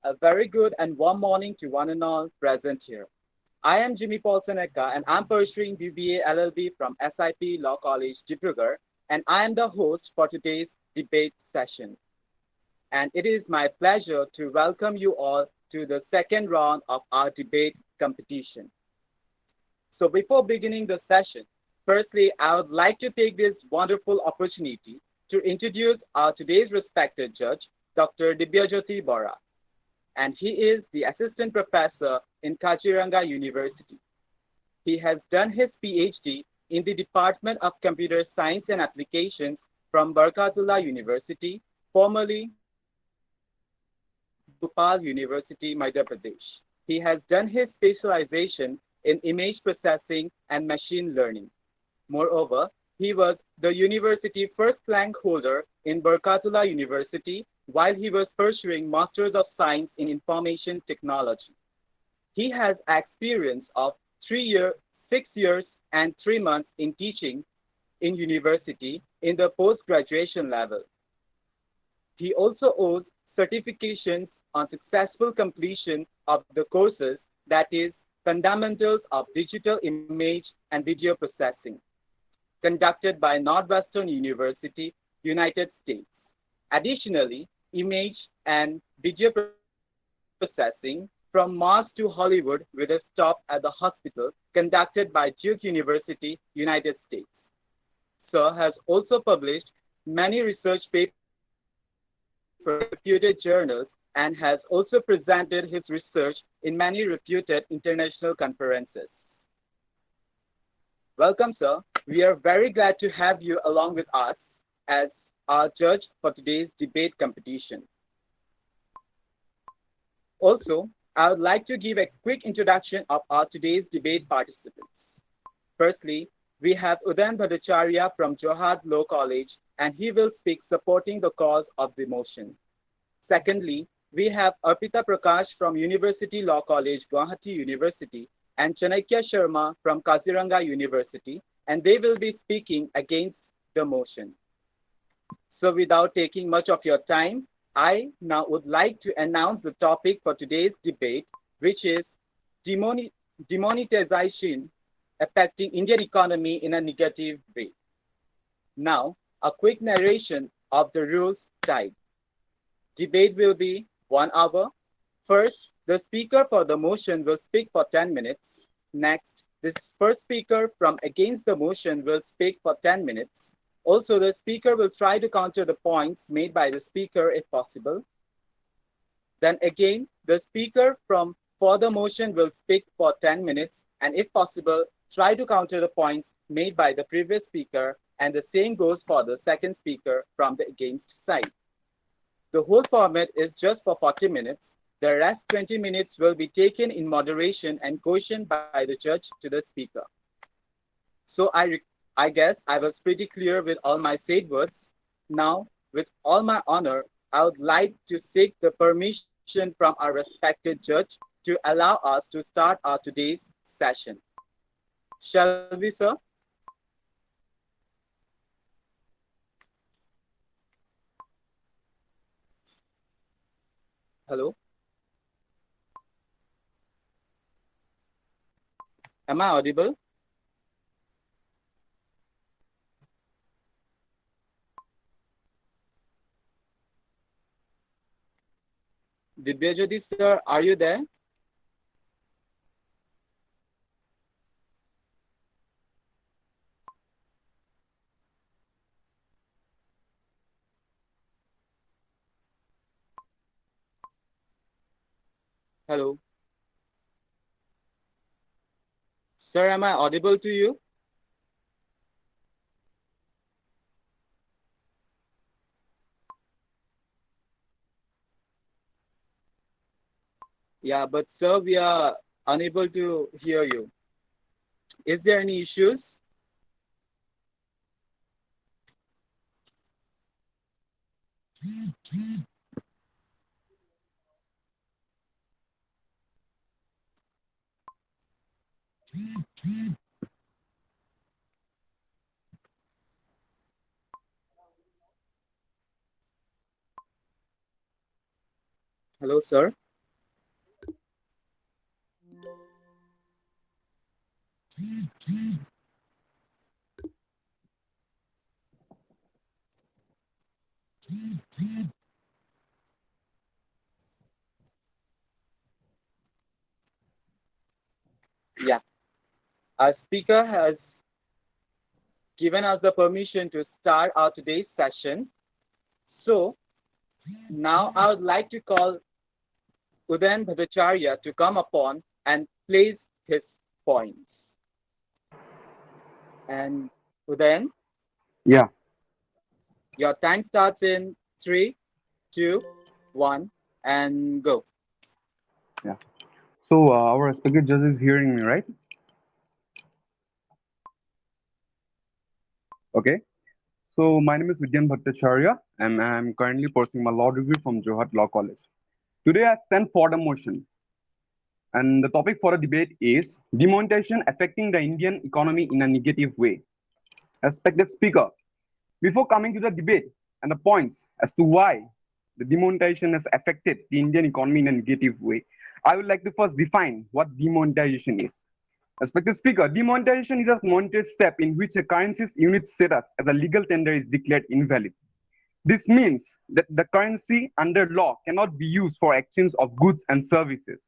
A very good and warm morning to one and all present here. I am Jimmy Paulson Ekka and I'm pursuing BBA LLB from SIP Law College, Dibrugarh, and I am the host for today's debate session. And it is my pleasure to welcome you all to the second round of our debate competition. So before beginning the session, firstly, I would like to take this wonderful opportunity to introduce our today's respected judge, Dr. Dibya Bora, and he is the assistant professor in Kaziranga University. He has done his PhD in the Department of Computer Science and Applications from Barkatullah University, formerly Bhopal University, Madhya Pradesh. He has done his specialization in image processing and machine learning. Moreover, he was the university first rank holder in Barkatullah University while he was pursuing Masters of Science in Information Technology. He has experience of 6 years, and 3 months in teaching in university in the postgraduation level. He also owes certifications on successful completion of the courses that is Fundamentals of Digital Image and Video Processing, conducted by Northwestern University, United States. Additionally, Image and Video Processing from Mars to Hollywood with a stop at the hospital, conducted by Duke University, United States. Sir has also published many research papers in reputed journals and has also presented his research in many reputed international conferences. Welcome, sir. We are very glad to have you along with us as our judge for today's debate competition. Also, I would like to give a quick introduction of our today's debate participants. Firstly, we have Udan Bhacharya from Johad Law College, and he will speak supporting the cause of the motion. Secondly, we have Arpita Prakash from University Law College, Guwahati University, and Chanakya Sharma from Kaziranga University, and they will be speaking against the motion. So without taking much of your time, I now would like to announce the topic for today's debate, which is demonetization affecting Indian economy in a negative way. Now, a quick narration of the rules type. Debate will be 1 hour. First, the speaker for the motion will speak for 10 minutes. Next, the first speaker from against the motion will speak for 10 minutes. Also, the speaker will try to counter the points made by the speaker if possible. Then again, the speaker from for the motion will speak for 10 minutes and if possible, try to counter the points made by the previous speaker, and the same goes for the second speaker from the against side. The whole format is just for 40 minutes. The rest 20 minutes will be taken in moderation and questioned by the judge to the speaker. So I guess I was pretty clear with all my said words. Now, with all my honor, I would like to seek the permission from our respected judge to allow us to start our today's session. Shall we, sir? Hello? Am I audible? Dibya sir, are you there? Hello? Sir, am I audible to you? Yeah, but sir, we are unable to hear you. Is there any issues? Hello, sir. Yeah, our speaker has given us the permission to start our today's session. So now I would like to call Bhattacharya to come upon and place his points. And Udayan, Yeah, your time starts in three, two, one, and go. yeah. So our respected judge is hearing me, right? Okay. So my name is Bhacharya, and I'm currently pursuing my law degree from Johat Law College. Today I stand for the motion, and the topic for the debate is demonetization affecting the Indian economy in a negative way. Respected speaker, before coming to the debate and the points as to why the demonetization has affected the Indian economy in a negative way, I would like to first define what demonetization is. Respected speaker, demonetization is a monetary step in which a currency's unit status as a legal tender is declared invalid. This means that the currency under law cannot be used for exchange of goods and services.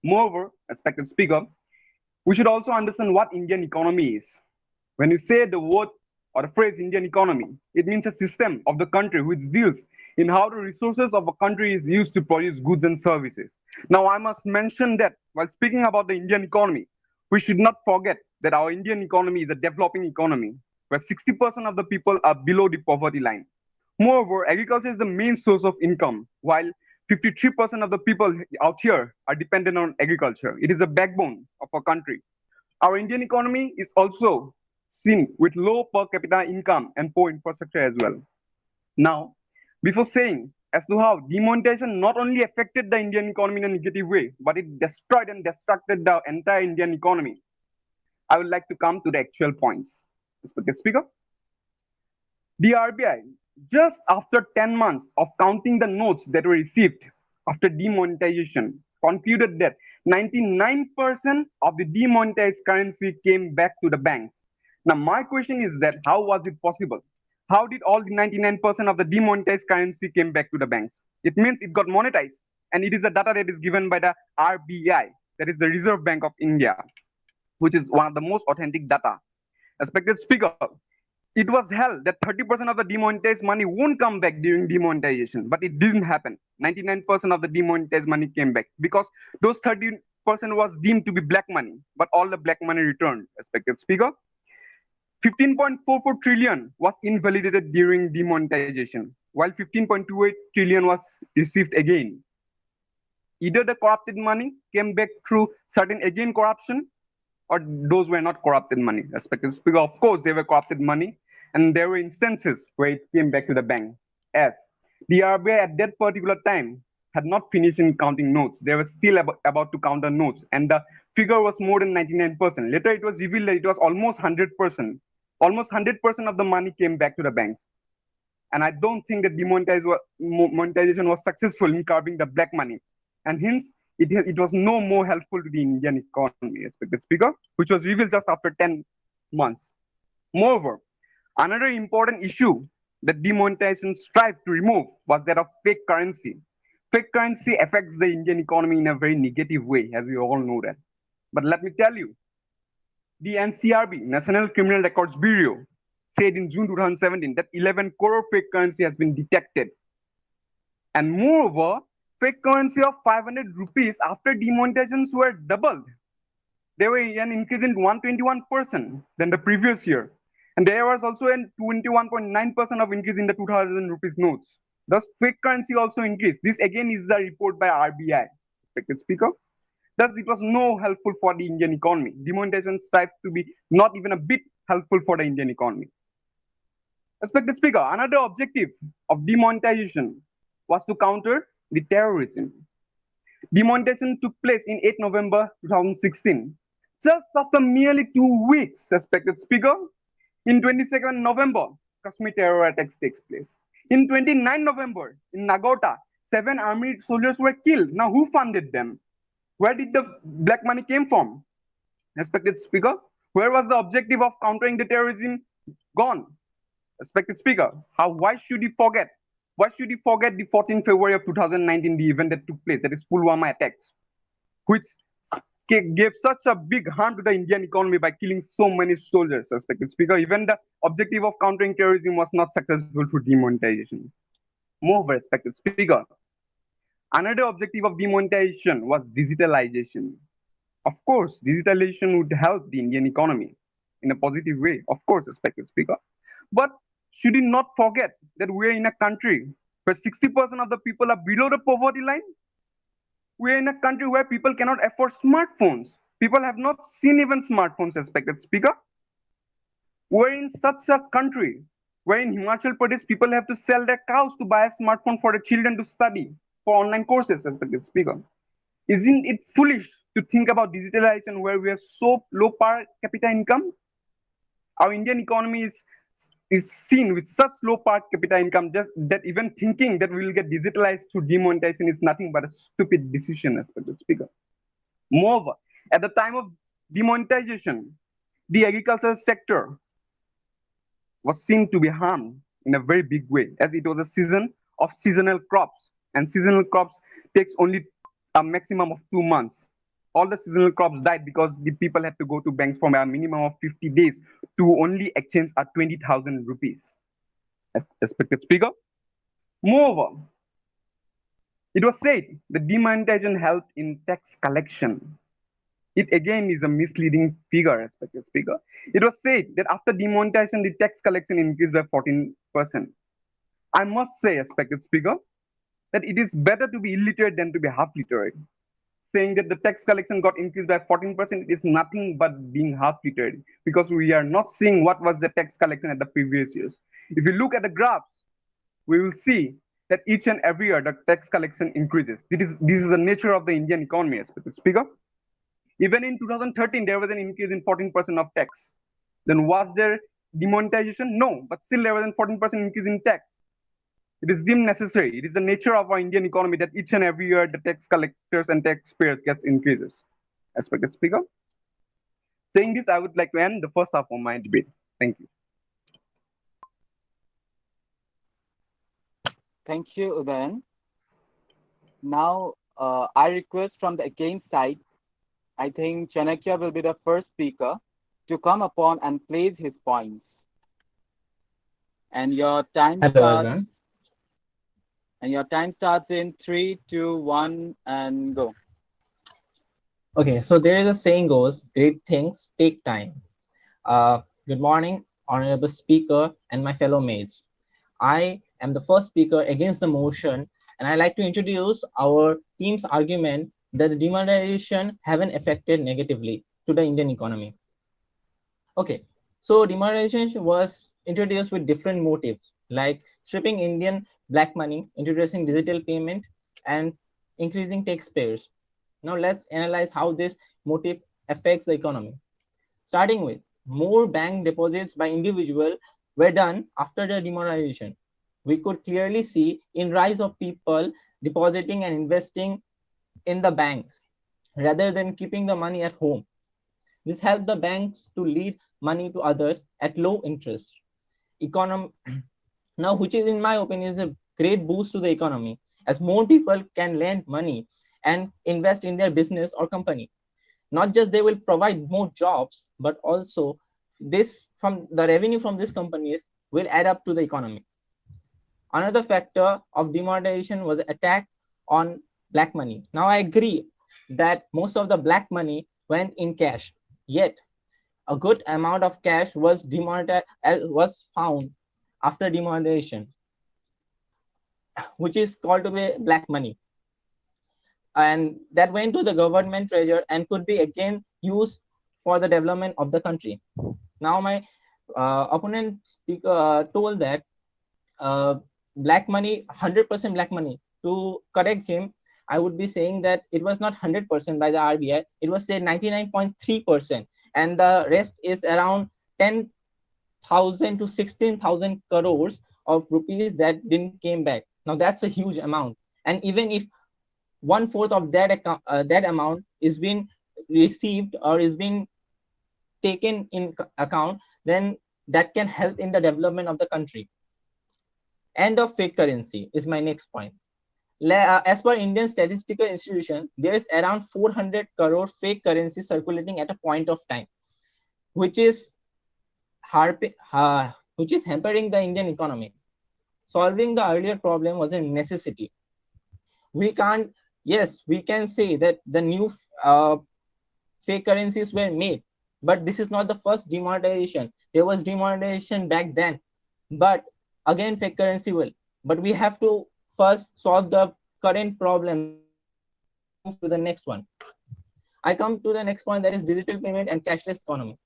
Moreover, respected speaker, we should also understand what Indian economy is. When you say the word or the phrase Indian economy, it means a system of the country which deals in how the resources of a country is used to produce goods and services. Now, I must mention that while speaking about the Indian economy, we should not forget that our Indian economy is a developing economy where 60% of the people are below the poverty line. Moreover, agriculture is the main source of income, while 53% of the people out here are dependent on agriculture. It is the backbone of our country. Our Indian economy is also seen with low per capita income and poor infrastructure as well. Now, before saying as to how demonetization not only affected the Indian economy in a negative way, but it destroyed and destructed the entire Indian economy, I would like to come to the actual points. Respected speaker, the RBI, just after 10 months of counting the notes that were received after demonetization, concluded that 99% of the demonetized currency came back to the banks. Now, my question is that how was it possible? How did all the 99% of the demonetized currency came back to the banks? It means it got monetized, and it is a data that is given by the RBI, that is the Reserve Bank of India, which is one of the most authentic data. Respected speaker, it was held that 30% of the demonetized money won't come back during demonetization, but it didn't happen. 99% of the demonetized money came back because those 30% was deemed to be black money, but all the black money returned. Respected speaker, 15.44 trillion was invalidated during demonetization, while 15.28 trillion was received again. Either the corrupted money came back through certain again corruption, or those were not corrupted money. Respected speaker, of course, they were corrupted money, and there were instances where it came back to the bank. As the RBI at that particular time had not finished in counting notes, they were still about to count the notes, and the figure was more than 99%. Later, it was revealed that it was almost 100%. Almost 100% of the money came back to the banks. And I don't think that demonetization was successful in curbing the black money. And hence, it was no more helpful to the Indian economy, respected speaker, which was revealed just after 10 months. Moreover, another important issue that demonetization strived to remove was that of fake currency. Fake currency affects the Indian economy in a very negative way, as we all know that. But let me tell you, the NCRB, National Criminal Records Bureau, said in June 2017 that 11 crore fake currency has been detected. And moreover, fake currency of 500 rupees after demonetizations were doubled. There were an increase in 121% than the previous year. And there was also a 21.9% of increase in the 2000 rupees notes. Thus, fake currency also increased. This again is the report by RBI. Respected speaker. Thus, it was no helpful for the Indian economy. Demonetization strives to be not even a bit helpful for the Indian economy. Respected speaker, another objective of demonetization was to counter the terrorism. Demonetization took place in 8 November 2016. Just after merely 2 weeks, respected speaker, in 22nd November, Kashmir terror attacks takes place. In 29 November, in Nagota, 7 army soldiers were killed. Now, who funded them? Where did the black money came from? Respected speaker, where was the objective of countering the terrorism gone? Respected speaker, why should you forget? Why should you forget the 14th February of 2019, the event that took place, that is Pulwama attacks, which gave such a big harm to the Indian economy by killing so many soldiers, respected speaker. Even the objective of countering terrorism was not successful through demonetization. Moreover, respected speaker, another objective of demonetization was digitalization. Of course, digitalization would help the Indian economy in a positive way, of course, respected speaker. But should we not forget that we are in a country where 60% of the people are below the poverty line? We are in a country where people cannot afford smartphones. People have not seen even smartphones, respected speaker. We're in such a country where in Himachal Pradesh people have to sell their cows to buy a smartphone for their children to study for online courses, respected speaker. Isn't it foolish to think about digitalization where we have so low per capita income? Our Indian economy is seen with such low per capita income, just that even thinking that we will get digitalized through demonetization is nothing but a stupid decision, respected speaker. Moreover, at the time of demonetization, the agricultural sector was seen to be harmed in a very big way, as it was a season of seasonal crops, and seasonal crops takes only a maximum of 2 months. All the seasonal crops died because the people had to go to banks for a minimum of 50 days to only exchange at 20,000 rupees. Respected speaker. Moreover, it was said that demonetization helped in tax collection. It again is a misleading figure, respected speaker. It was said that after demonetization, the tax collection increased by 14%. I must say, respected speaker, that it is better to be illiterate than to be half literate. Saying that the tax collection got increased by 14% is nothing but being half literate, because we are not seeing what was the tax collection at the previous years. If you look at the graphs, we will see that each and every year the tax collection increases. This is the nature of the Indian economy, respected speaker. Even in 2013, there was an increase in 14% of tax. Then was there demonetization? No, but still there was a 14% increase in tax. It is deemed necessary. It is the nature of our Indian economy that each and every year the tax collectors and taxpayers gets increases. Respected speaker. Saying this, I would like to end the first half of my debate. Thank you. Thank you, Udayan. Now, I request from the against side, I think Chanakya will be the first speaker to come upon and place his points. And your time Hello, starts. everyone. And your time starts in 3, 2, 1, and go. Okay, so there is a saying goes, great things take time. Good morning, honorable speaker and my fellow mates. I am the first speaker against the motion, and I like to introduce our team's argument that the demonetization haven't affected negatively to the Indian economy. Okay, so demonetization was introduced with different motives, like stripping Indian black money, introducing digital payment, and increasing taxpayers. Now let's analyze how this motive affects the economy. Starting with more bank deposits by individual were done after the demonetization. We could clearly see in rise of people depositing and investing in the banks rather than keeping the money at home. This helped the banks to lead money to others at low interest. Now, which is in my opinion is a great boost to the economy, as more people can lend money and invest in their business or company. Not just they will provide more jobs, but also this from the revenue from these companies will add up to the economy. Another factor of demonetization was attack on black money. Now I agree that most of the black money went in cash, yet a good amount of cash was was found after demonetization, which is called to be black money, and that went to the government treasure and could be again used for the development of the country. Now my opponent speaker told that black money, 100% black money. To correct him, I would be saying that it was not 100% by the RBI. It was say 99.3%, and the rest is around 10,000 to 16,000 crores of rupees that didn't came back. Now that's a huge amount, and even if 1/4 of that amount is being received or is being taken in account, then that can help in the development of the country. End of fake currency is my next point. As per Indian Statistical Institution, there is around 400 crore fake currency circulating at a point of time, which is hampering the Indian economy. Solving the earlier problem was a necessity. We can't, yes, we can say that the new fake currencies were made, but this is not the first demonetization. There was demonetization back then, but again fake currency will. But we have to first solve the current problem, then we can move to the next one. I come to the next point, that is digital payment and cashless economy.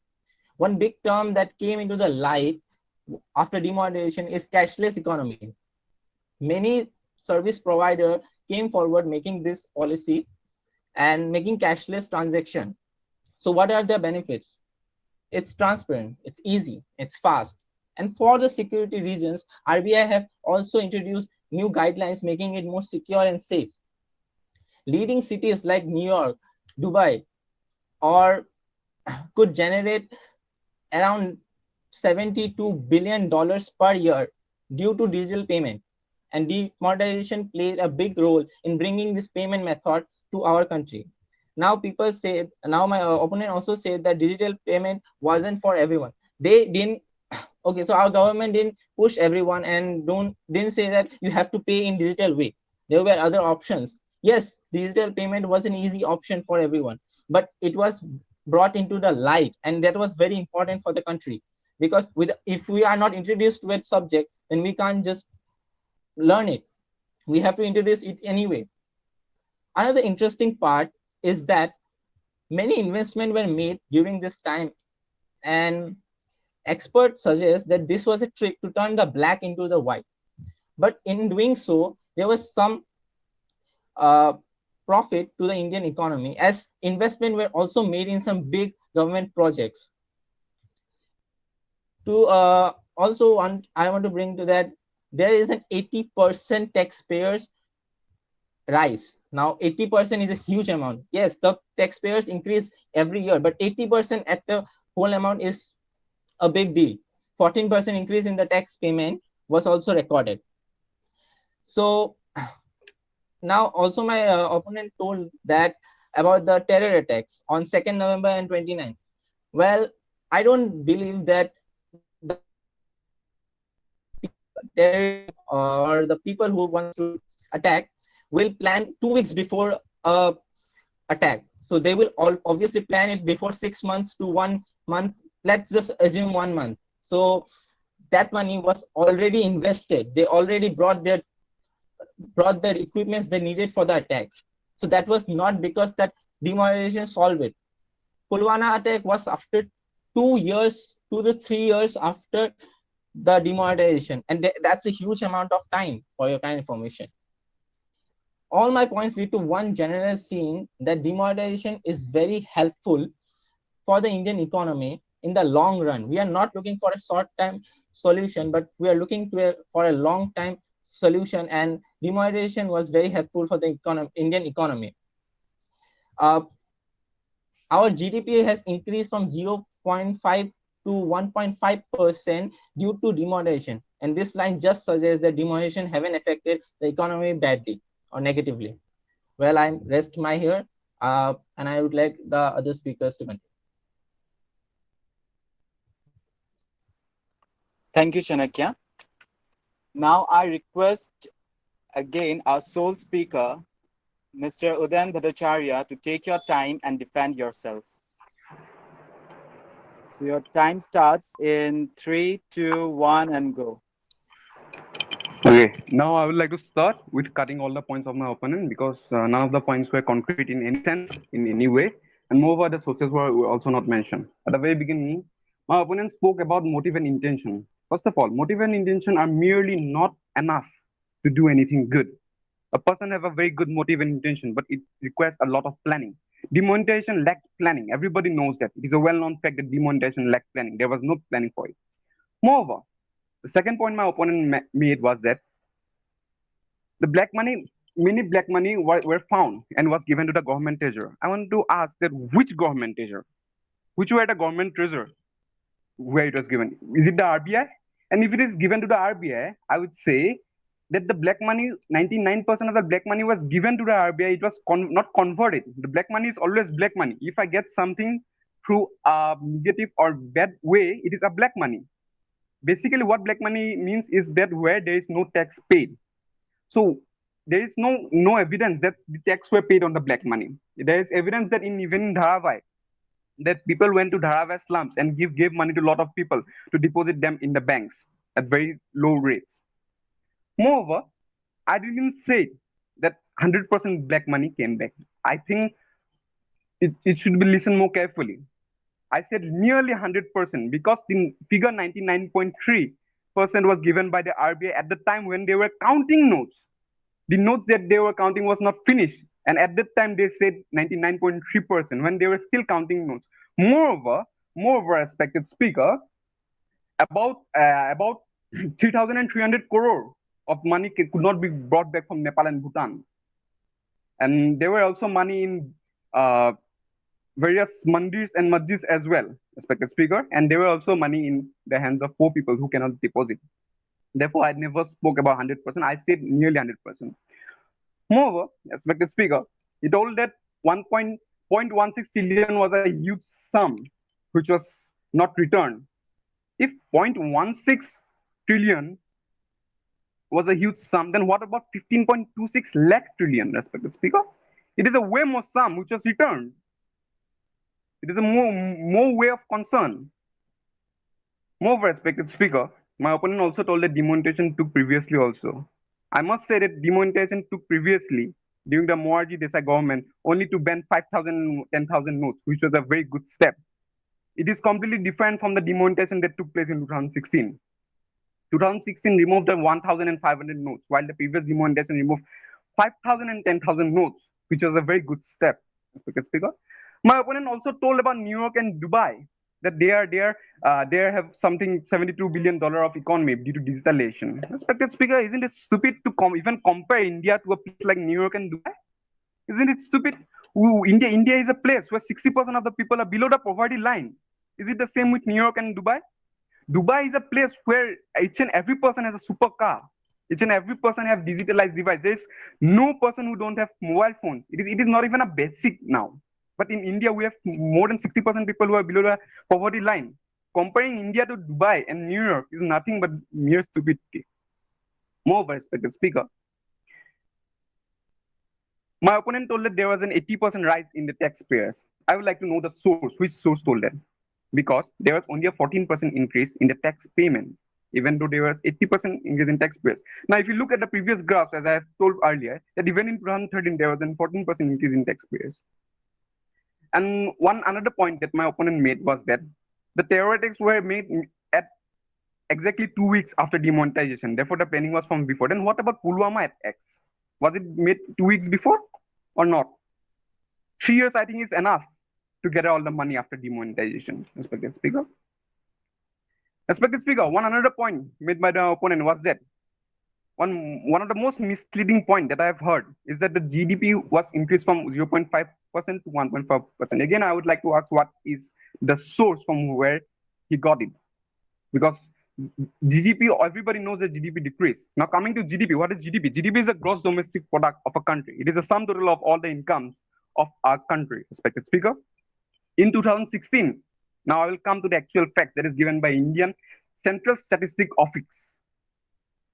One big term that came into the light after demonetization is cashless economy. Many service provider came forward making this policy and making cashless transaction. So what are the benefits? It's transparent, it's easy, it's fast. And for the security reasons, RBI have also introduced new guidelines making it more secure and safe. Leading cities like New York, Dubai, or could generate around $72 billion per year due to digital payment. And demonetization played a big role in bringing this payment method to our country. Now people say, now my opponent also said that digital payment wasn't for everyone. They didn't, okay, so our government didn't push everyone and didn't say that you have to pay in digital way. There were other options. Yes, digital payment was an easy option for everyone, but it was brought into the light, and that was very important for the country, because if we are not introduced to a subject, then we can't just learn it. We have to introduce it anyway. Another interesting part is that many investments were made during this time, and experts suggest that this was a trick to turn the black into the white. But in doing so, there was some uh, profit to the Indian economy, as investment were also made in some big government projects. To also I want to bring to that, there is an 80% taxpayers rise. Now 80% is a huge amount. Yes, the taxpayers increase every year, but 80% at the whole amount is a big deal. 14% increase in the tax payment was also recorded. So now also my opponent told that about the terror attacks on 2nd November and 29th. Well, I don't believe that the terrorists or the people who wants to attack will plan 2 weeks before a attack. So they will all obviously plan it before 6 months to 1 month. Let's just assume 1 month. So that money was already invested. They already brought their equipments they needed for the attacks. So that was not because that demonetization solved it. Pulwama attack was after 2 years, 2 to 3 years after the demonetization, and that's a huge amount of time for your kind of information. All my points lead to one general seeing that demonetization is very helpful for the Indian economy in the long run. We are not looking for a short-term solution, but we are looking for a long-time solution, and demonetization was very helpful for the Indian economy. Our GDP has increased from 0.5 to 1.5% due to demonetization. And this line just suggests that demonetization haven't affected the economy badly or negatively. Well, I rest my here, and I would like the other speakers to continue. Thank you, Chanakya. Now I request again our sole speaker, Mr. Bhacharya, to take your time and defend yourself. So your time starts in 3, 2, 1, and go. Okay, now I would like to start with cutting all the points of my opponent, because none of the points were concrete in any sense, in any way, and moreover, the sources were also not mentioned. At the very beginning, my opponent spoke about motive and intention. First of all, motive and intention are merely not enough to do anything good. A person have a very good motive and intention, but it requires a lot of planning. Demonetization lacked planning. Everybody knows that. It is a well-known fact that demonetization lacked planning. There was no planning for it. Moreover, the second point my opponent made was that the black money, many black money were found and was given to the government treasurer. I want to ask that which government treasurer? which were the government treasurer where it was given. Is it the RBI? And if it is given to the RBI, I would say that the black money, 99% of the black money was given to the RBI. It was not converted. The black money is always black money. If I get something through a negative or bad way, it is a black money. Basically, what black money means is that where there is no tax paid. So there is no evidence that the tax were paid on the black money. There is evidence that even in Dharavai, that people went to Dharavai slums and gave money to a lot of people to deposit them in the banks at very low rates. Moreover, I didn't say that 100% black money came back. I think it should be listened more carefully. I said nearly 100% because the figure 99.3% was given by the RBI at the time when they were counting notes. The notes that they were counting was not finished. And at that time, they said 99.3% when they were still counting notes. Moreover, respected speaker, about 3,300 crore of money could not be brought back from Nepal and Bhutan. And there were also money in various mandirs and masjids as well, respected speaker. And there were also money in the hands of poor people who cannot deposit. Therefore, I never spoke about 100%. I said nearly 100%. Moreover, respected speaker, he told that 1.16 trillion was a huge sum which was not returned. If 0.16 trillion was a huge sum, then what about 15.26 lakh trillion, respected speaker? It is a way more sum which was returned. It is a more way of concern. Moreover, respected speaker, my opponent also told that demonetization took previously also. I must say that demonetization took previously during the Moraji Desai government only to ban 5,000, 10,000 notes, which was a very good step. It is completely different from the demonetization that took place in 2016. 2016 removed the 1,500 notes, while the previous demonetization removed 5,000 and 10,000 notes, which was a very good step, respected speaker. My opponent also told about New York and Dubai, that they have something $72 billion of economy due to digitalization. Respected speaker, isn't it stupid to even compare India to a place like New York and Dubai? Isn't it stupid? India is a place where 60% of the people are below the poverty line. Is it the same with New York and Dubai? Dubai is a place where each and every person has a supercar. Each and every person have digitalized device. There's no person who don't have mobile phones. It is not even a basic now. But in India, we have more than 60% people who are below the poverty line. Comparing India to Dubai and New York is nothing but mere stupidity. Moreover, respected speaker, my opponent told that there was an 80% rise in the taxpayers. I would like to know the source, which source told that? Because there was only a 14% increase in the tax payment, even though there was 80% increase in taxpayers. Now, if you look at the previous graphs, as I have told earlier, that even in 2013, there was a 14% increase in taxpayers. And another point that my opponent made was that the theoretics were made at exactly 2 weeks after demonetization. Therefore, the planning was from before. Then what about Pulwama attacks? Was it made 2 weeks before or not? 3 years, I think, is enough to get all the money after demonetization, respected speaker. Respected speaker, another point made by the opponent was that one of the most misleading point that I have heard is that the GDP was increased from 0.5% to 1.5%. Again, I would like to ask what is the source from where he got it? Because GDP, everybody knows that GDP decreased. Now coming to GDP, what is GDP? GDP is a gross domestic product of a country. It is a sum total of all the incomes of our country, respected speaker. In 2016, now I will come to the actual facts that is given by Indian Central Statistic Office.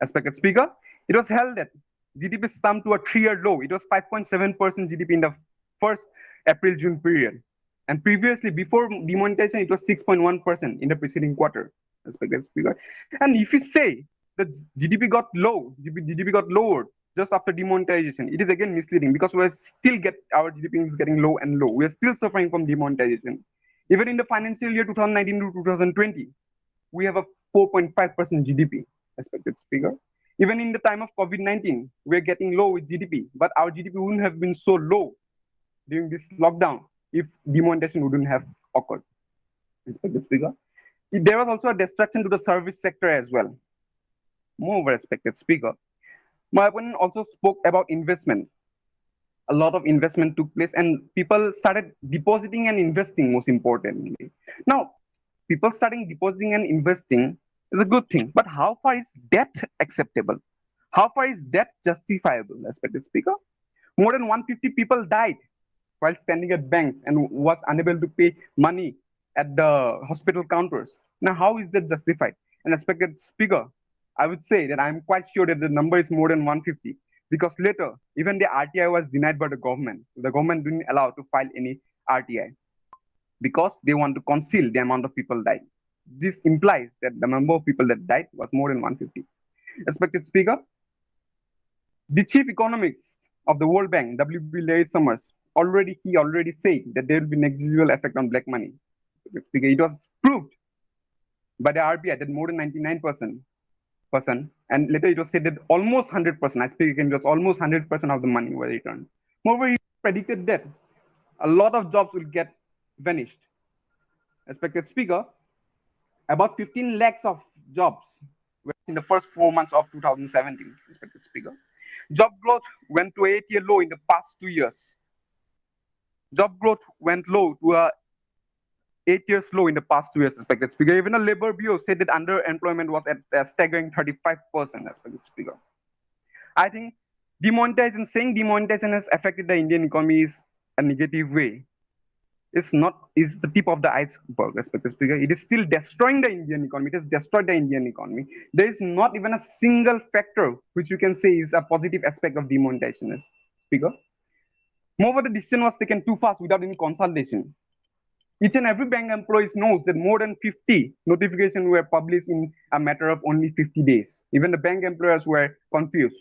Respected speaker, it was held that GDP slumped to a 3-year low. It was 5.7% GDP in the first April-June period. And previously, before demonetization, it was 6.1% in the preceding quarter. Respected speaker. And if you say that GDP got lowered just after demonetization, it is again misleading because our GDP is getting low and low. We are still suffering from demonetization. Even in the financial year 2019 to 2020, we have a 4.5% GDP, respected speaker. Even in the time of COVID-19, we're getting low with GDP, but our GDP wouldn't have been so low during this lockdown if demonetization wouldn't have occurred, respected speaker. There was also a destruction to the service sector as well. Moreover, respected speaker, my opponent also spoke about investment. a lot of investment took place and people started depositing and investing, most importantly. Now, people starting depositing and investing is a good thing, but how far is debt acceptable? How far is debt justifiable, respected speaker? More than 150 people died while standing at banks and was unable to pay money at the hospital counters. Now, how is that justified? And respected speaker, I would say that I'm quite sure that the number is more than 150 because later, even the RTI was denied by the government. The government didn't allow to file any RTI because they want to conceal the amount of people died. This implies that the number of people that died was more than 150. Respected speaker, the chief economist of the World Bank, W.B. Larry Summers, already said that there will be negligible effect on black money. It was proved by the RBI that more than 99%, and later it was said that almost 100%, I speak again, it was almost 100% of the money were returned. Moreover, he predicted that a lot of jobs will get vanished. Respected speaker, about 15 lakhs of jobs were in the first 4 months of 2017. Respected speaker, job growth went to 8-year low in the past 2 years. Job growth went low to a 8 years low in the past 2 years, respected speaker. Even the labor bureau said that underemployment was at a staggering 35%, respected speaker. I think saying demonetization has affected the Indian economy is a negative way. It's not is the tip of the iceberg, respected speaker. It is still destroying the Indian economy. It has destroyed the Indian economy. There is not even a single factor which you can say is a positive aspect of demonetization, speaker. Moreover, the decision was taken too fast without any consultation. Each and every bank employee knows that more than 50 notifications were published in a matter of only 50 days. Even the bank employers were confused.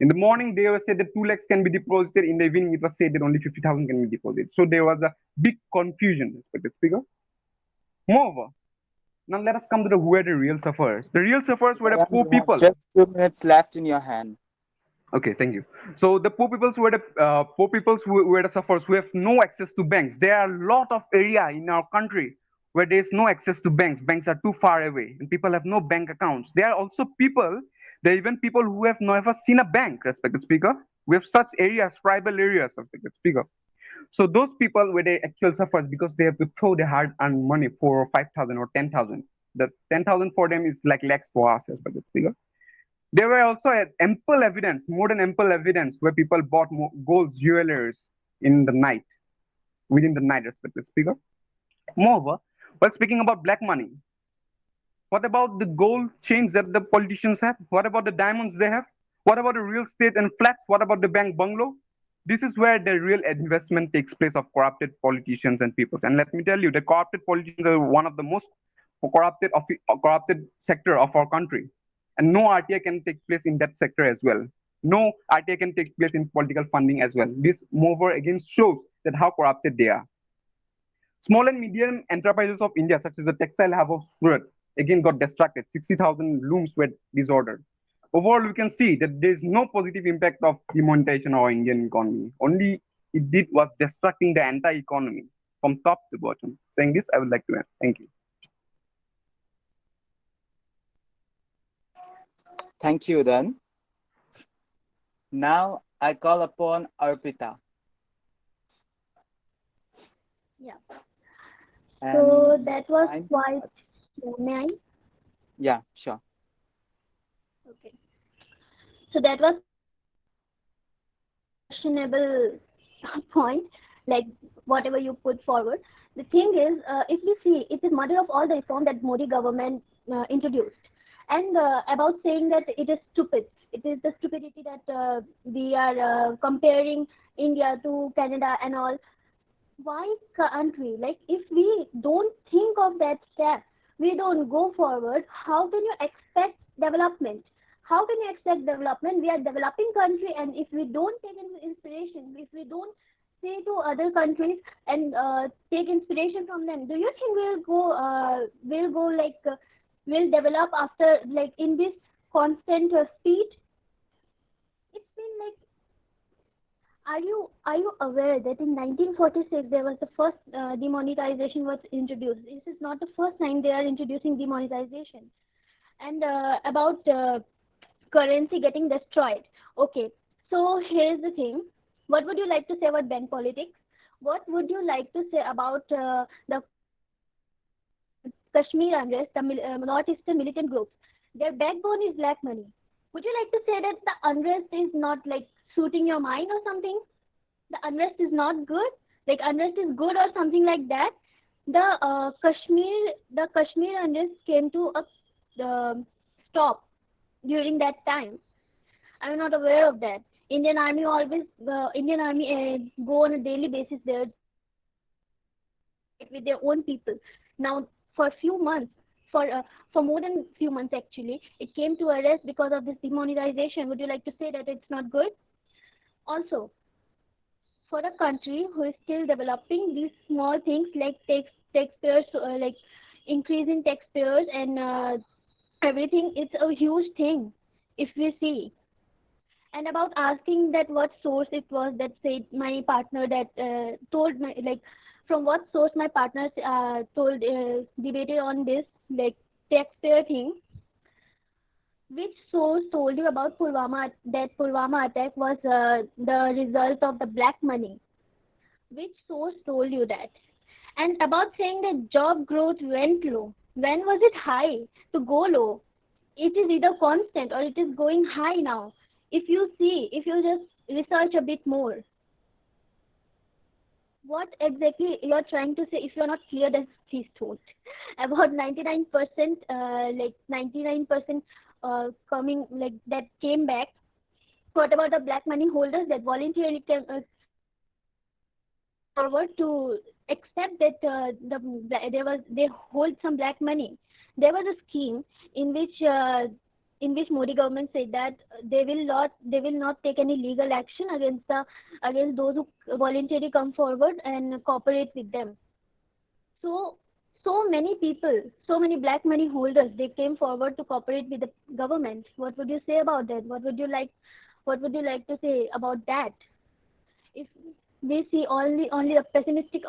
In the morning, they were said that 2 lakhs can be deposited. In the evening, it was said that only 50,000 can be deposited. So there was a big confusion, respected speaker. Moreover, now let us come to who were the real sufferers. The real sufferers were the poor You have people. just 2 minutes left in your hand. Okay, thank you. So the poor peoples were the poor peoples who were the sufferers who have no access to banks. There are a lot of area in our country where there is no access to banks. Banks are too far away, and people have no bank accounts. There are also people. There are even people who have never seen a bank. Respected speaker, we have such areas, tribal areas. Respected speaker. So those people were the actual sufferers because they have to throw their hard-earned money for 5,000 or 10,000. The 10,000 for them is like lakhs for us. Respected speaker. There were also ample evidence, more than ample evidence, where people bought gold jewelers in the night, within the night, respected speaker. Moreover, while speaking about black money, what about the gold chains that the politicians have? What about the diamonds they have? What about the real estate and flats? What about the bank bungalow? This is where the real investment takes place of corrupted politicians and peoples. And let me tell you, the corrupted politicians are one of the most corrupted sector of our country. And no RTI can take place in that sector as well. No RTI can take place in political funding as well. This moreover again shows that how corrupted they are. Small and medium enterprises of India, such as the textile hub of Surat, again got distracted. 60,000 looms were disordered. Overall, we can see that there is no positive impact of demonetization on our Indian economy. Only it did was destructing the entire economy from top to bottom. Saying this, I would like to end. Thank you. Thank you, then. Now I call upon Arpita. Yeah. And So that was I'm- quite. May I? Yeah, sure. Okay. So that was questionable point, like whatever you put forward. The thing is, if we see, it is mother of all the reform that Modi government introduced. And about saying that it is stupid. It is the stupidity that we are comparing India to Canada and all. Why country? Like, if we don't think of that step, we don't go forward, how can you expect development? How can you expect development? We are developing country, and if we don't take inspiration, if we don't say to other countries and take inspiration from them, do you think we'll develop after, like, in this constant speed? It's been like, are you aware that in 1946 there was the first demonetization was introduced? This is not the first time they are introducing demonetization. And about currency getting destroyed. Okay, so here's the thing. What would you like to say about bank politics? What would you like to say about the Kashmir unrest, the northeastern militant groups? Their backbone is black money. Would you like to say that the unrest is not like suiting your mind or something? The unrest is not good, like unrest is good or something like that. The Kashmir unrest came to a stop during that time. I'm not aware of that. Indian Army go on a daily basis there with their own people. Now, for a few months, for more than few months actually, it came to arrest because of this demonetization. Would you like to say that it's not good? Also, for a country who is still developing these small things like taxpayers, like increasing taxpayers and everything, it's a huge thing if we see. And about asking that what source it was that said my partner that told my like from what source my partner told debated on this like taxpayer thing. Which source told you about that Pulwama attack was the result of the black money? Which source told you that? And about saying that job growth went low. When was it high to go low? It is either constant or it is going high now. If you just research a bit more, what exactly you're trying to say, if you're not clear, then please don't. About 99%, like 99% coming, like that came back. What about the black money holders that voluntarily came forward to accept that they hold some black money? There was a scheme in which Modi government said that they will not take any legal action against those who voluntarily come forward and cooperate with them. So so many people, so many black money holders, they came forward to cooperate with the government. What would you say about that? What would you like to say about that? If we see only a pessimistic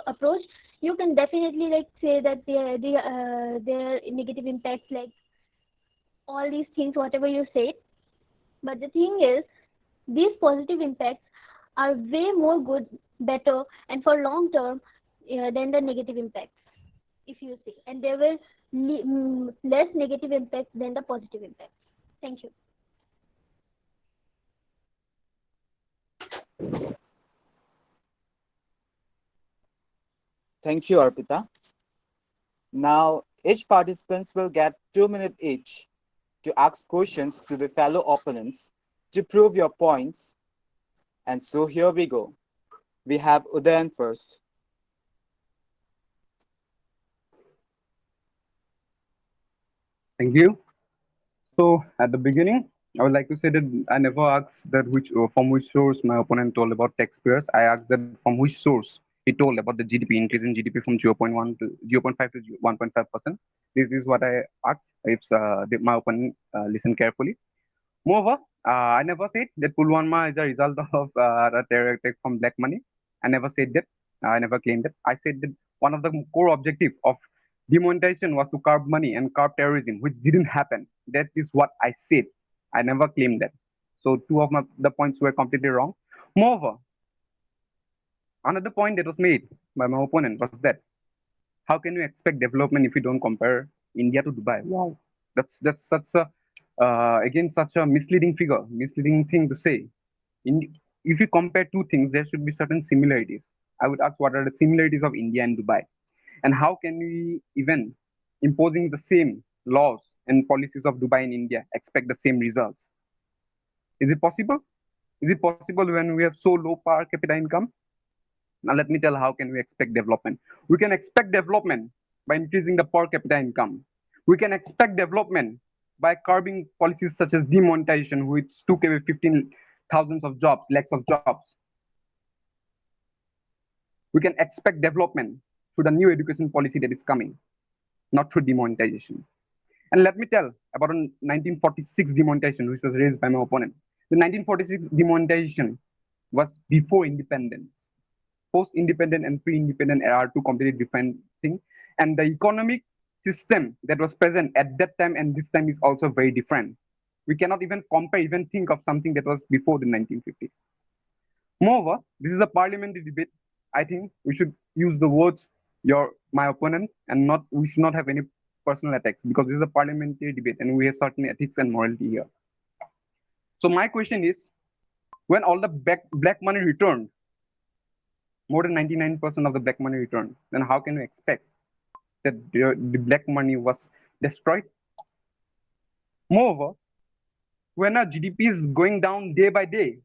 approach, you can definitely like say that their negative impacts, like all these things, whatever you said. But the thing is, these positive impacts are way more good, better, and for long term than the negative impacts, if you see. And there were less negative impacts than the positive impacts. Thank you. Thank you, Arpita. Now, each participants will get 2 minutes each to ask questions to the fellow opponents to prove your points. And so here we go. We have Udayan first. Thank you. So at the beginning, I would like to say that I never asked that from which source my opponent told about taxpayers. I asked that from which source he told about the GDP increase in GDP from 0.1 to 0.5 to 1.5%. This is what I asked. If my opponent listen carefully. Moreover, I never said that Pulwama is a result of a terror attack from black money. I never said that. I never claimed that. I said that one of the core objective of demonetization was to curb money and curb terrorism, which didn't happen. That is what I said. I never claimed that. So two of the points were completely wrong. Moreover, another point that was made by my opponent was that how can you expect development if you don't compare India to Dubai? Wow, that's such a again such a misleading thing to say. In, if you compare two things, there should be certain similarities. I would ask what are the similarities of India and Dubai, and how can we even imposing the same laws and policies of Dubai and India expect the same results? Is it possible? Is it possible when we have so low per capita income? Now let me tell how can we expect development. We can expect development by increasing the per capita income. We can expect development by curbing policies such as demonetization, which took away 15 thousands of jobs, lakhs of jobs. We can expect development through the new education policy that is coming, not through demonetization. And let me tell about a 1946 demonetization, which was raised by my opponent. The 1946 demonetization was before independence. Post-independent and pre-independent era are two completely different things. And the economic system that was present at that time and this time is also very different. We cannot even compare, even think of something that was before the 1950s. Moreover, this is a parliamentary debate. I think we should use the words your my opponent and not we should not have any personal attacks because this is a parliamentary debate and we have certain ethics and morality here. So my question is, when all the black money returned, more than 99% of the black money returned, then how can we expect that the black money was destroyed? Moreover, when our GDP is going down day by day,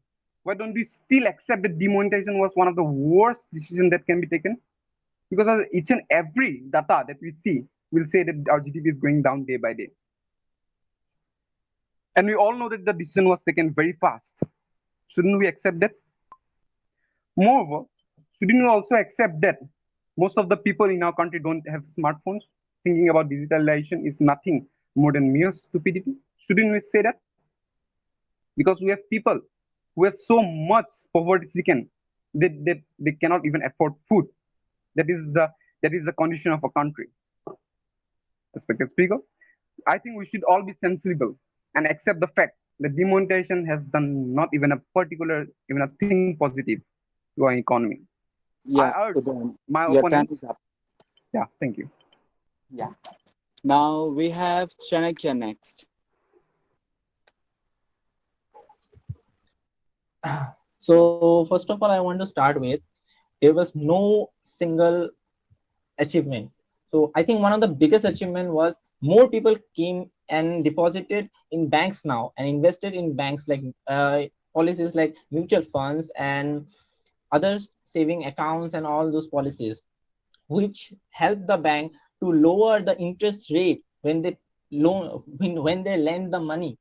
why don't we still accept that demonetization was one of the worst decisions that can be taken? Because of each and every data that we see will say that our GDP is going down day by day. And we all know that the decision was taken very fast. Shouldn't we accept that? Moreover, shouldn't we also accept that most of the people in our country don't have smartphones? Thinking about digitalization is nothing more than mere stupidity. Shouldn't we say that? Because we have people who are so much poverty stricken that they cannot even afford food. That is the condition of a country. Respected speaker, I think we should all be sensible and accept the fact that demonetization has done not even a particular, even a thing positive to our economy. I Yeah, urge Udan, my your time opponents. is up. Yeah, thank you. Yeah. Now we have Chanakya next. So first of all, I want to start with there was no single achievement. So I think one of the biggest achievement was more people came and deposited in banks now and invested in banks like policies like mutual funds and other saving accounts and all those policies, which help the bank to lower the interest rate when they loan when they lend the money.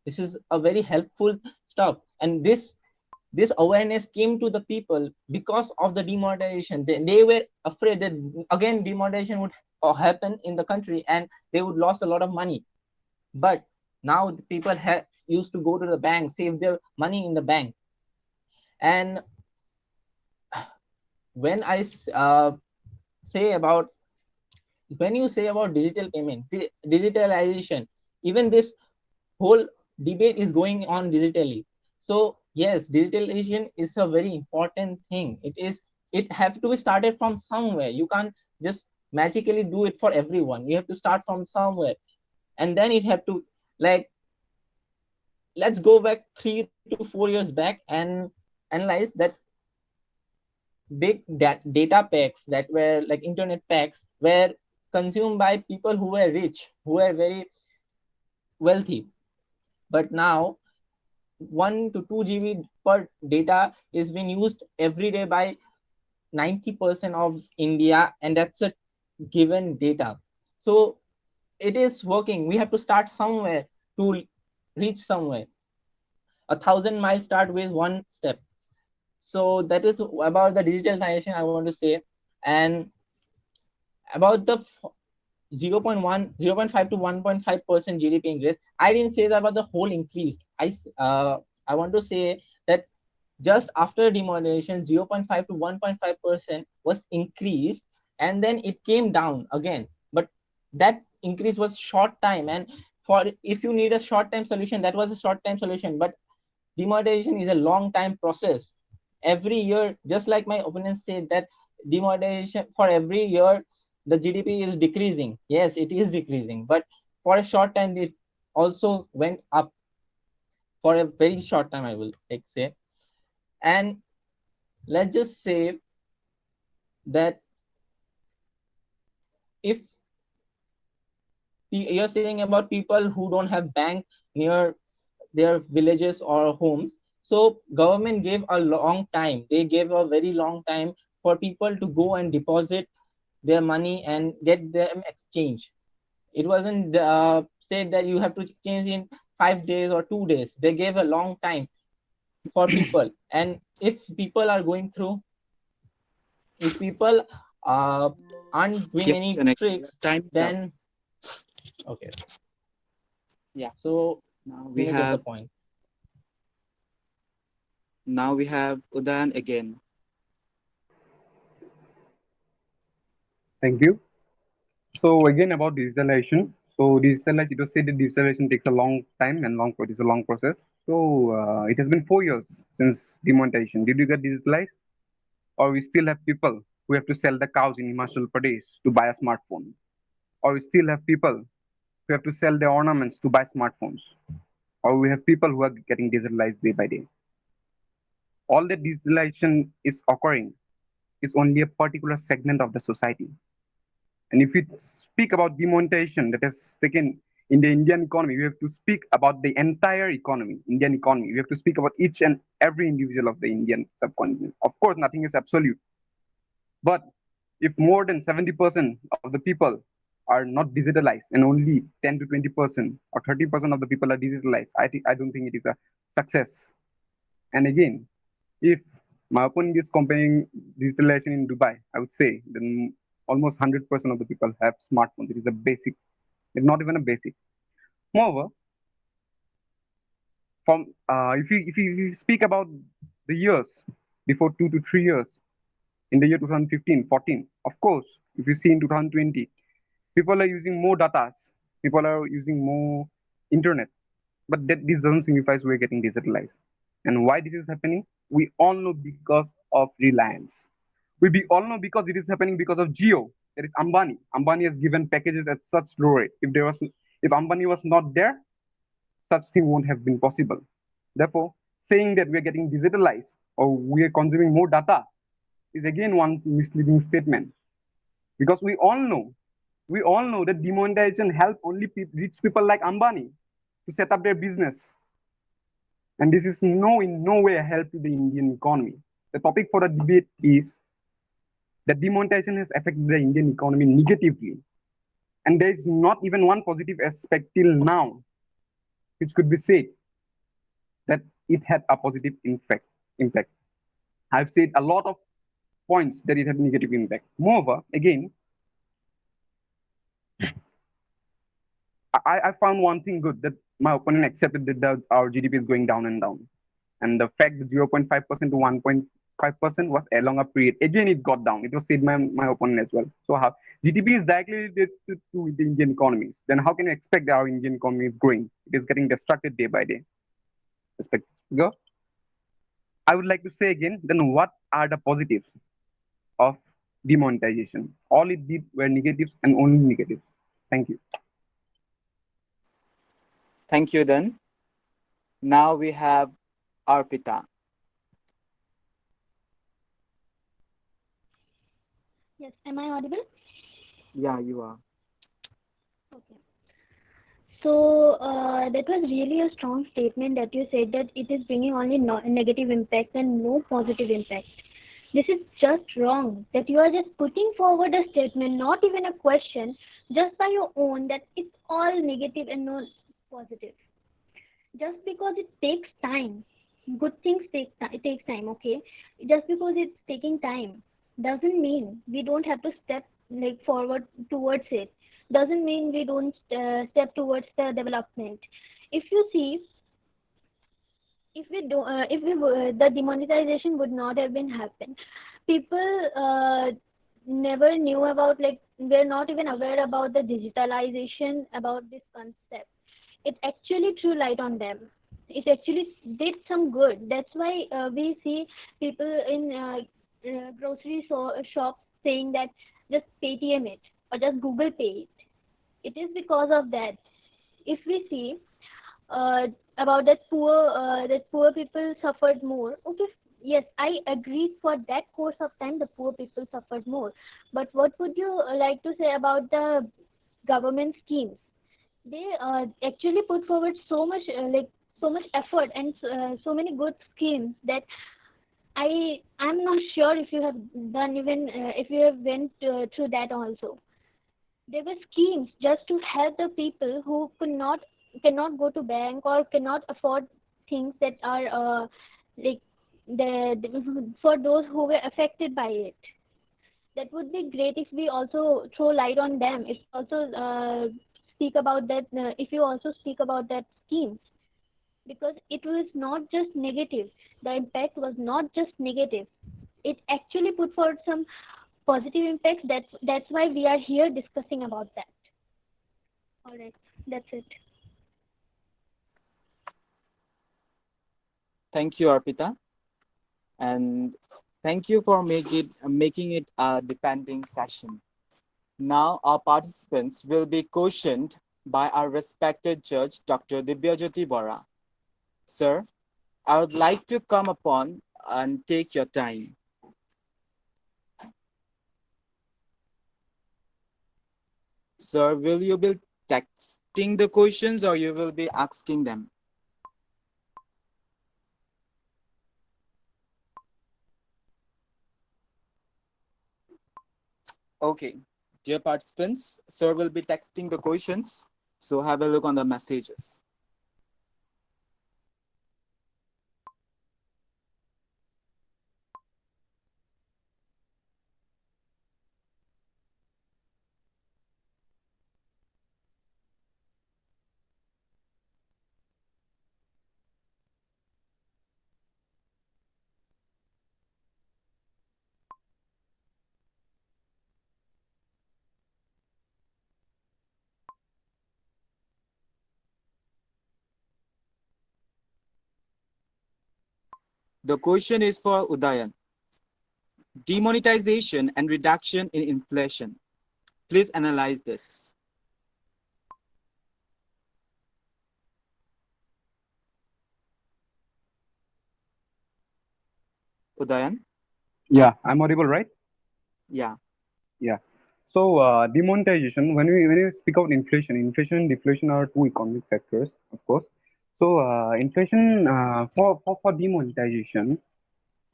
This is a very helpful stuff, and this awareness came to the people because of the demonetization. They were afraid that again demonetization would happen in the country and they would lose a lot of money. But now the people used to go to the bank, save their money in the bank. And when I say about when you say about digital payment, digitalization, even this whole debate is going on digitally. So yes, digitalization is a very important thing. It have to be started from somewhere. You can't just magically do it for everyone. You have to start from somewhere, and then it have to, like, let's go back 3 to 4 years back and analyze that big data packs that were like internet packs were consumed by people who were rich, who were very wealthy. But now 1 to 2 GB per data is being used every day by 90% of India, and that's a given data. So it is working. We have to start somewhere to reach somewhere. 1,000 miles start with one step. So that is about the digitalization I want to say. And about the 0.5 to 1.5% GDP increase, I didn't say that about the whole increase. I want to say that just after demonetization, 0.5 to 1.5% was increased, and then it came down again. But that increase was short time, and for if you need a short time solution, that was a short time solution. But demonetization is a long time process. Every year, just like my opponent said, that demonetization for every year the GDP is decreasing. Yes, it is decreasing, but for a short time it also went up for a very short time, I will like say. And let's just say that if you're saying about people who don't have bank near their villages or homes, so government gave a long time, they gave a very long time for people to go and deposit their money and get them exchange. It wasn't said that you have to change in 5 days or 2 days. They gave a long time for people. And if people are going through, if people uh, aren't doing Yes, any Chanakya, your tricks, time is up. then okay. Yeah. So Now you we may get the have point. now we have Udan again. Thank you. So again about digitalization. So digitalization, it was said that digitalization takes a long time and long, it is a long process. So it has been 4 years since demonetization. Did you get digitalized? Or we still have people who have to sell the cows in Himachal Pradesh to buy a smartphone? Or we still have people who have to sell their ornaments to buy smartphones? Or we have people who are getting digitalized day by day? All that digitalization is occurring is only a particular segment of the society. And if we speak about demonetization that has taken in the Indian economy, we have to speak about the entire economy, Indian economy. We have to speak about each and every individual of the Indian subcontinent. Of course, nothing is absolute. But if more than 70% of the people are not digitalized and only 10 to 20% or 30% of the people are digitalized, I don't think it is a success. And again, if my opponent is comparing digitalization in Dubai, I would say then almost 100% of the people have smartphones. It is a basic, it's not even a basic. Moreover, from if you speak about the years before 2 to 3 years, in the year 2015, 14, of course, if you see in 2020, people are using more data, people are using more internet, but this doesn't signify we're getting digitalized. And why this is happening? We all know because of reliance. All know because it is happening because of Geo. That is Ambani. Ambani has given packages at such low rate. If Ambani was not there, such thing won't have been possible. Therefore, saying that we're getting digitalized or we are consuming more data is again one misleading statement. Because we all know that demonetization help only rich people like Ambani to set up their business. And this is in no way a help to the Indian economy. The topic for the debate is that demonetization has affected the Indian economy negatively. And there is not even one positive aspect till now, which could be said that it had a positive impact. I've said a lot of points that it had negative impact. Moreover, again, I found one thing good, that my opponent accepted that our GDP is going down and down. And the fact that 0.5% to 1.5% was along a period. Again, it got down. It was said by my opponent as well. So how GDP is directly related to the Indian economies. Then how can you expect that our Indian economy is growing? It is getting destructed day by day. Go. I would like to say again, then what are the positives of demonetization? All it did were negatives and only negatives. Thank you. Thank you, then. Now we have Arpita. Yes, am I audible? Yeah, you are. Okay. So that was really a strong statement that you said that it is bringing only negative impact and no positive impact. This is just wrong. That you are just putting forward a statement, not even a question, just by your own, that it's all negative and no positive. Just because it takes time, good things it takes time. Okay, just because it's taking time doesn't mean we don't have to step like forward towards it. Doesn't mean we don't step towards the development. If you see, if we do if we the demonetization would not have been happened, people never knew about, like, they're not even aware about the digitalization, about this concept. It actually threw light on them. It actually did some good. That's why we see people in grocery shops saying that just Paytm it or just Google Pay it. It is because of that. If we see uh, about that poor people suffered more. Okay, yes, I agree. For that course of time, the poor people suffered more. But what would you like to say about the government schemes? They actually put forward so much so much effort and so many good schemes that I'm not sure if you have done, even if you have went through that also. There were schemes just to help the people who cannot go to bank or cannot afford things that are like for those who were affected by it. That would be great if we also throw light on them. If also speak about that, if you also speak about that schemes, because it was not just negative. The impact was not just negative. It actually put forward some positive impacts. That's why we are here discussing about that. All right, that's it. Thank you, Arpita, and thank you for making it a depending session. Now, our participants will be questioned by our respected judge, Dr. Dibya Bora. Sir, I would like to come upon and take your time. Sir, will you be texting the questions or you will be asking them? Okay. Dear participants, sir will be texting the questions. So have a look on the messages. The question is for Udayan. Demonetization and reduction in inflation. Please analyze this. Udayan? Yeah, I'm audible, right? Yeah. Yeah. So demonetization, when we speak about inflation, inflation and deflation are two economic factors, of course. So inflation for demonetization,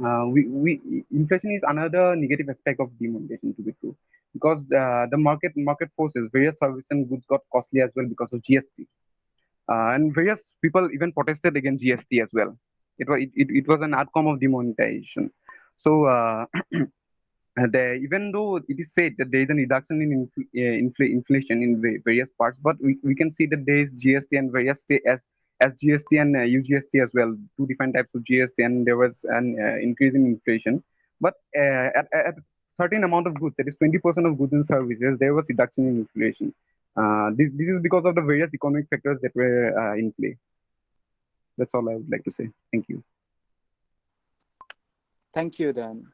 we inflation is another negative aspect of demonetization, to be true, because the market forces various services and goods got costly as well because of GST, and various people even protested against GST as well. It was an outcome of demonetization. So even though it is said that there is a reduction in inflation in various parts, but we can see that there is GST and various as GST and UGST as well, two different types of GST, and there was an increase in inflation. But at certain amount of goods, that is 20% of goods and services, there was reduction in inflation. This is because of the various economic factors that were in play. That's all I would like to say. Thank you. Thank you, then.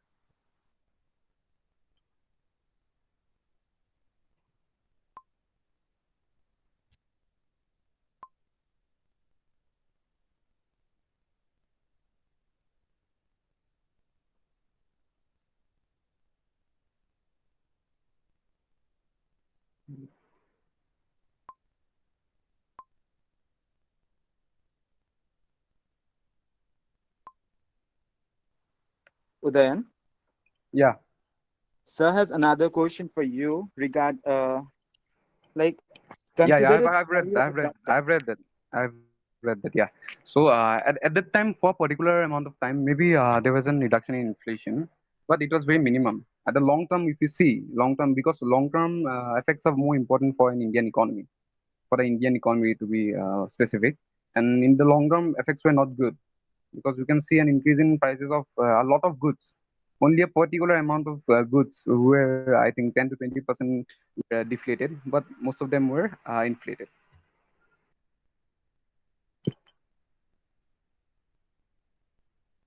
Udayan, Yeah. sir has another question for you regard like Yeah, consider the I've read, scenario of that time. I've read that, I've read that. Yeah. So at that time, for particular amount of time, maybe there was an reduction in inflation, but it was very minimum. At the long term, if you see long term, because long term effects are more important for an Indian economy, for the Indian economy to be specific. And in the long term, effects were not good because you can see an increase in prices of a lot of goods. Only a particular amount of goods were, I think, 10 to 20% were deflated, but most of them were inflated.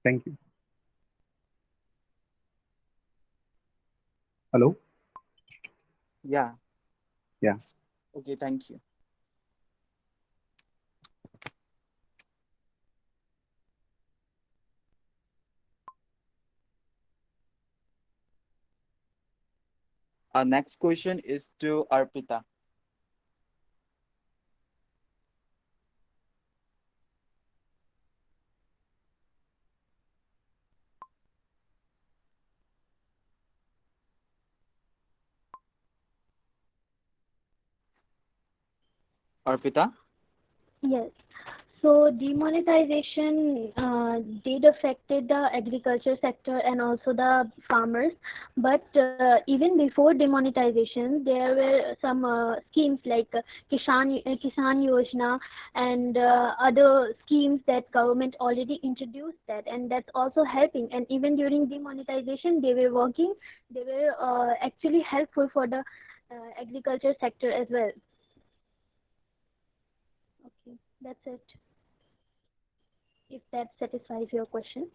Thank you. Hello? Yeah. Yeah. Okay, thank you. Our next question is to Arpita. Arpita? Yes. So demonetization did affected the agriculture sector and also the farmers. But even before demonetization, there were some schemes like Kisan Yojana and other schemes that government already introduced that, and that's also helping. And even during demonetization, they were working. They were actually helpful for the agriculture sector as well. Okay, that's it. if that satisfies your question.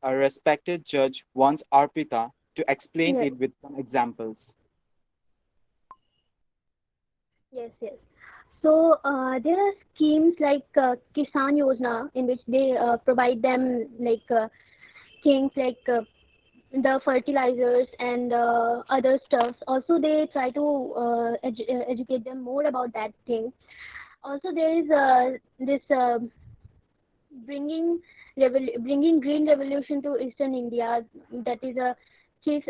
A respected judge wants Arpita to explain Yes, it with some examples. yes, yes. So there are schemes like Kisan Yojana in which they provide them like things like the fertilizers and other stuff. Also, they try to educate them more about that thing. Also, there is this bringing green revolution to Eastern India. That is a chief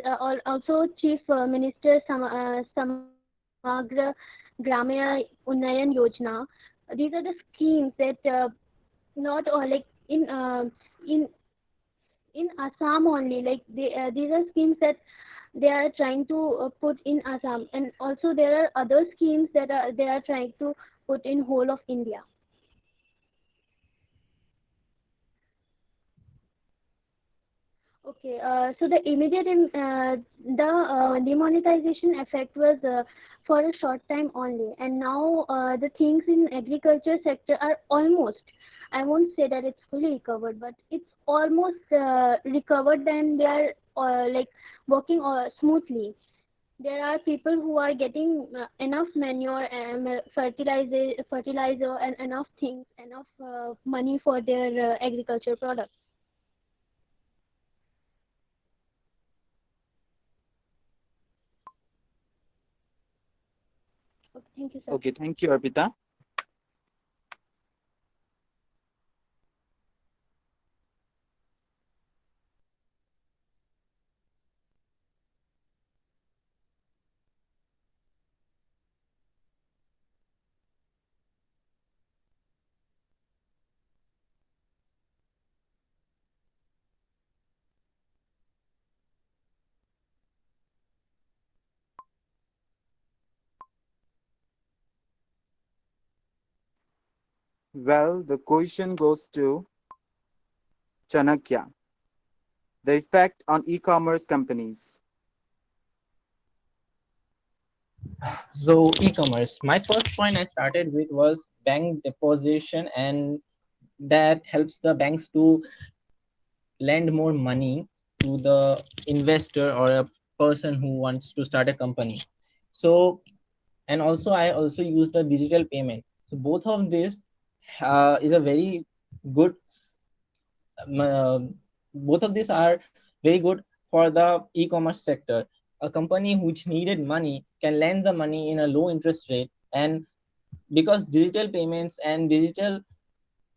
also Chief Minister Samagra Gramya Unnayan Yojana. These are the schemes that not all like in in Assam only. Like these are schemes that they are trying to put in Assam, and also there are other schemes that they are trying to put in whole of India. Okay, so the demonetization effect was for a short time only, and now the things in agriculture sector are almost. I won't say that it's fully recovered, but it's almost recovered, and they are like working smoothly. There are people who are getting enough manure and fertilizer, and enough things, enough money for their agriculture products. Okay, thank you, sir. Okay, thank you, Arpita. Well, the question goes to Chanakya. The effect on e-commerce companies. So e-commerce. My first point I started with was bank deposition, and that helps the banks to lend more money to the investor or a person who wants to start a company. So, and also I also use the digital payment. So both of this is a very good uh, both of these are very good for the e-commerce sector. A company which needed money can lend the money in a low interest rate, and because digital payments and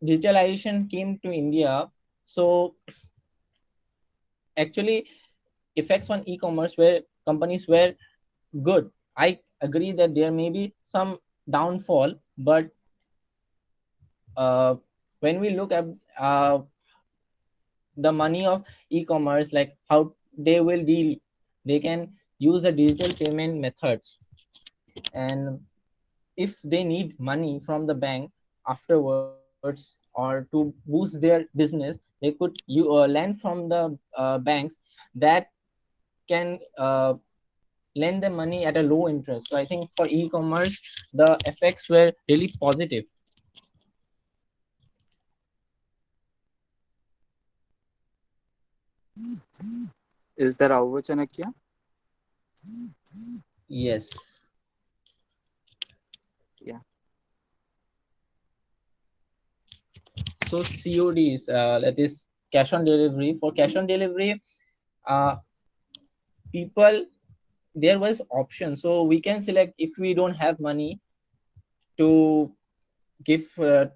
digitalization came to India, so actually effects on e-commerce where companies were good. I agree that there may be some downfall, but uh, when we look at the money of e-commerce, like how they will deal, they can use the digital payment methods, and if they need money from the bank afterwards or to boost their business, they could lend from the banks that can lend them money at a low interest. So I think for e-commerce the effects were really positive. Is that over, Chanakya? Yes. Yeah. So CODs, that is cash on delivery. For cash on delivery, uh, people, there was option, so we can select if we don't have money to give for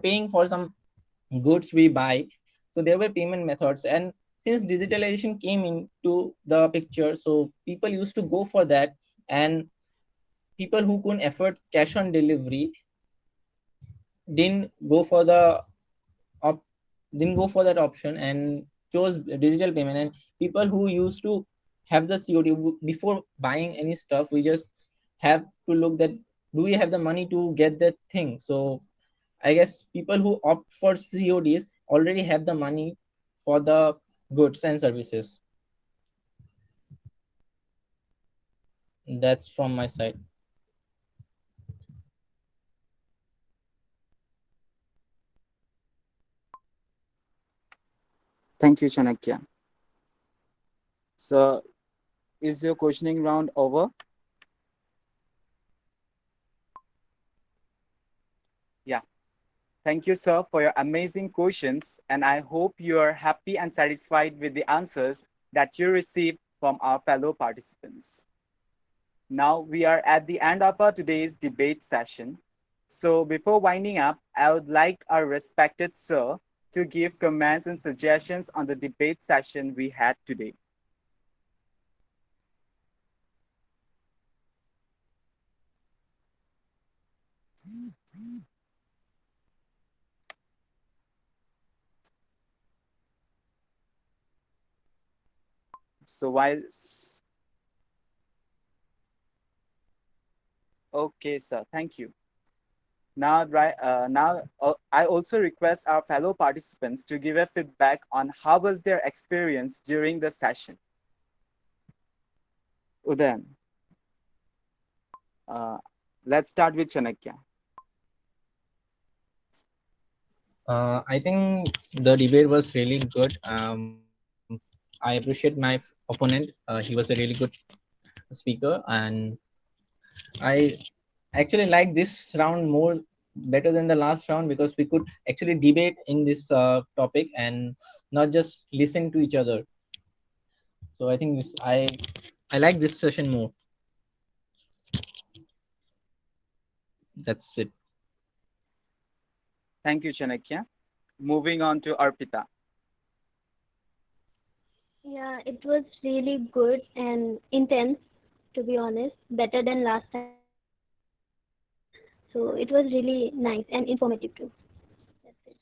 paying for some goods we buy. So there were payment methods, and since digitalization came into the picture, so people used to go for that, and people who couldn't afford cash on delivery didn't go for the op- didn't go for that option, and chose digital payment, and people who used to have the COD before buying any stuff, we just have to look that do we have the money to get that thing. So I guess people who opt for CODs already have the money for the goods and services. That's from my side. Thank you, Chanakya. So, is your questioning round over? Yeah. Thank you, sir, for your amazing questions. And I hope you are happy and satisfied with the answers that you received from our fellow participants. Now we are at the end of our today's debate session. So before winding up, I would like our respected sir to give comments and suggestions on the debate session we had today. So while, okay, sir, thank you. Now, I also request our fellow participants to give a feedback on how was their experience during the session. Udayan, uh, let's start with Chanakya. I think the debate was really good. I appreciate my opponent. He was a really good speaker, and I actually like this round more better than the last round because we could actually debate in this topic and not just listen to each other. So I think this I like this session more. That's it. Thank you, Chanakya. Moving on to Arpita. Yeah, it was really good and intense, to be honest, better than last time. So it was really nice and informative too. That's it.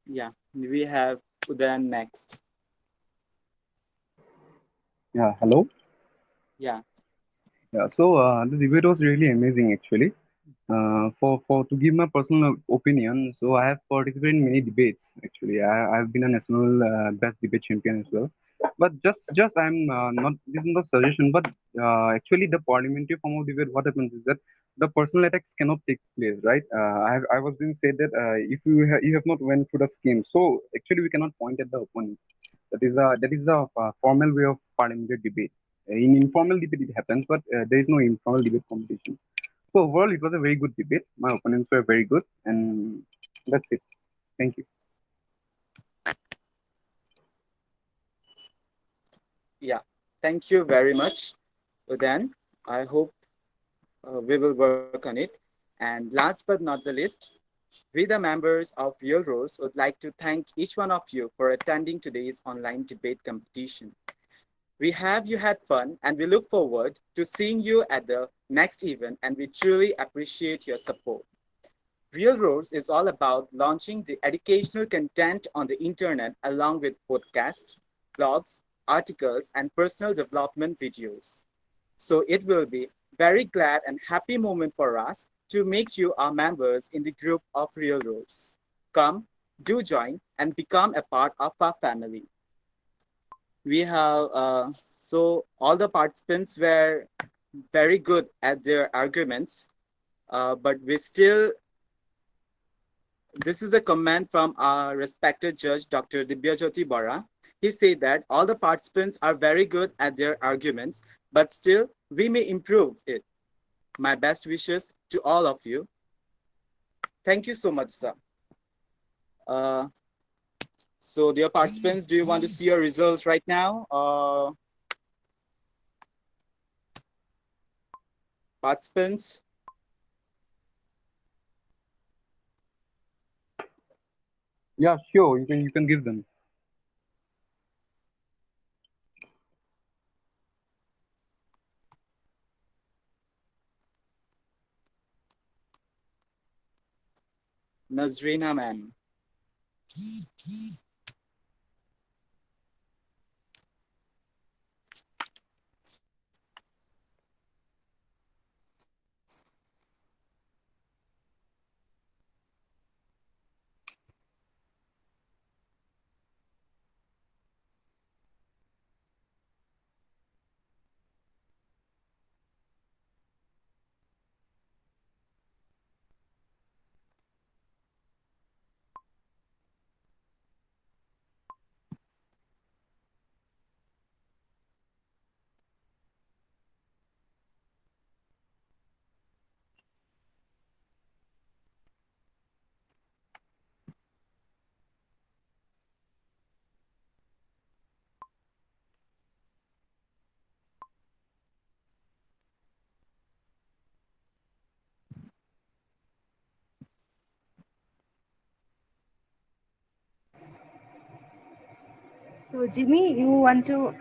Yeah, we have Udayan next. Yeah, hello. Yeah, Yeah, so the debate was really amazing actually. For to give my personal opinion, so I have participated in many debates. Actually, I've been a national best debate champion as well. But just I'm not this is not a suggestion, but actually the parliamentary form of debate, what happens is that the personal attacks cannot take place, right? I was being said that if you have not went through the scheme, so actually we cannot point at the opponents. That is the formal way of parliamentary debate. In informal debate it happens, but there is no informal debate competition. So overall, it was a very good debate. My opponents were very good, and that's it. Thank you. yeah. Thank you very much, Udayan. I hope we will work on it. And last but not the least, we, the members of Real Roles, would like to thank each one of you for attending today's online debate competition. We have you had fun, and we look forward to seeing you at the next event, and we truly appreciate your support. Real Roads is all about launching the educational content on the internet along with podcasts, blogs, articles, and personal development videos. So it will be very glad and happy moment for us to make you our members in the group of Real Roads. Come, do join, and become a part of our family. We have so all the participants were very good at their arguments, but we still, this is a comment from our respected judge, Dr. Dibya Bora. He said that all the participants are very good at their arguments, but still we may improve it. My best wishes to all of you. Thank you so much, sir. Uh, so dear participants, do you want to see your results right now? Participants, Yeah, sure. You can give them. Nazreena ma'am. So, Jimmy, you want to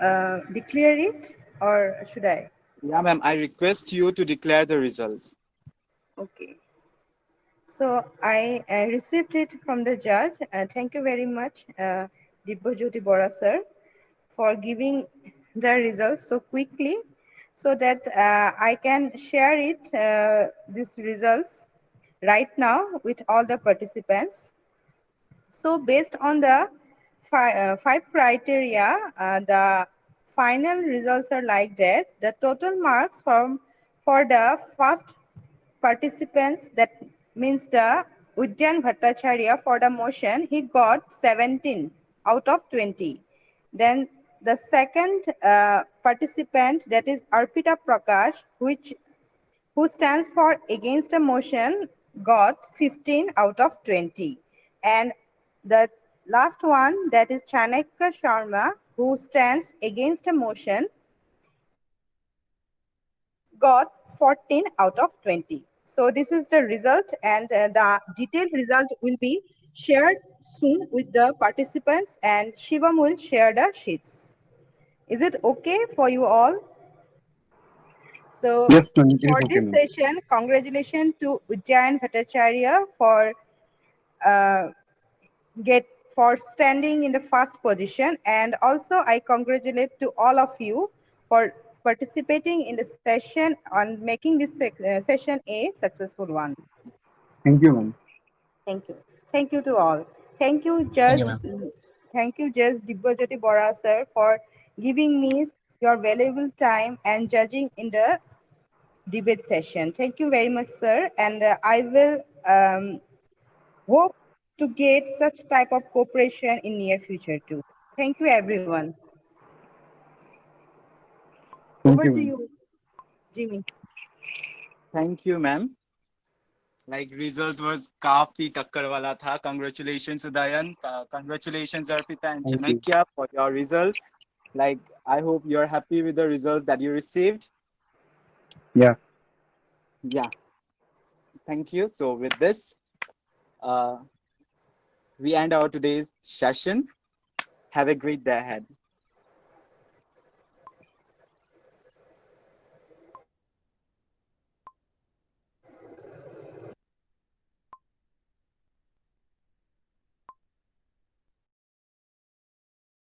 declare it or should I? Yeah, ma'am. I request you to declare the results. Okay. So, I received it from the judge. Thank you very much, Dibya Bora sir, for giving the results so quickly so that I can share it, these results right now with all the participants. So based on the five criteria, the final results are like that. The total marks for the first participants, that means the Udyan Bhattacharya, for the motion, he got 17 out of 20. Then the second participant, that is Arpita Prakash, who stands for against a motion, got 15 out of 20. And the last one, that is Chanakya Sharma, who stands against a motion, got 14 out of 20. So this is the result, and the detailed result will be shared soon with the participants, and Shivam will share the sheets. Is it okay for you all? So Yes, ma'am, it is for okay, this ma'am. session, congratulations to Ujjayan Bhattacharya for uh, get for standing in the first position, and also I congratulate to all of you for participating in the session on making this session a successful one. Thank you, ma'am. Thank you. Thank you to all. Thank you, Thank you, Judge. ma'am. Thank you, Judge Dibya Bora, sir, for giving me your valuable time and judging in the debate session. Thank you very much, sir. And I will hope to get such type of cooperation in near future too. Thank you, everyone. Thank Over you, to ma'am. you, Jimmy. Thank you, ma'am. Like results was काफी टक्कर वाला था. Congratulations, Udayan. Congratulations, Arpita and Thank you. Chanakya, for your results. Like, I hope you're happy with the results that you received. Yeah. Yeah. Thank you. So with this, uh, we end our today's session. Have a great day ahead.